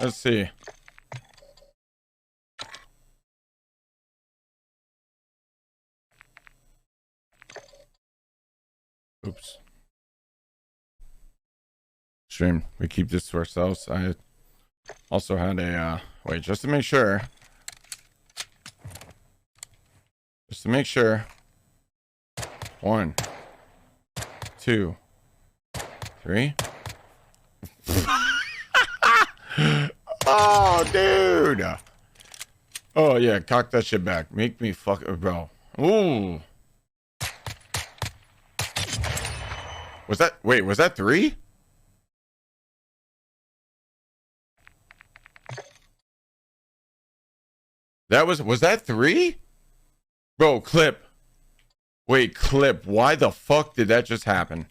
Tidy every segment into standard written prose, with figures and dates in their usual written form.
Let's see. Oops. Stream. We keep this to ourselves. I also had a wait, just to make sure. Just to make sure. 1, 2, 3. Oh, dude. Oh yeah, cock that shit back. Make me fuck, bro. Ooh. Was that? Wait, was that 3? Was that 3? Bro, clip. Wait, clip. Why the fuck did that just happen?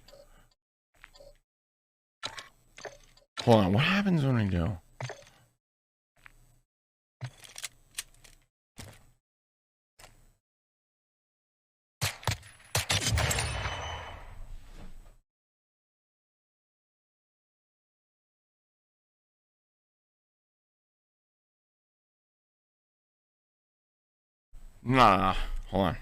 Hold on. What happens when I do? Nah. Hold on.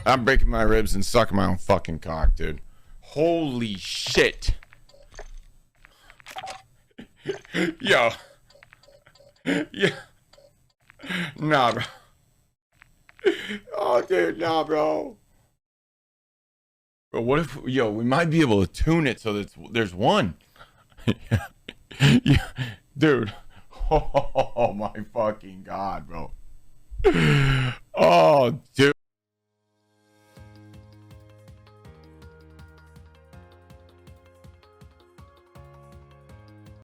I'm breaking my ribs and sucking my own fucking cock, dude. Holy shit. Yo. Yeah. Nah, bro. Oh, dude, nah, bro. Bro, what if, yo, we might be able to tune it so that there's one. Yeah. Yeah. Dude. Oh, my fucking God, bro. Oh, dude.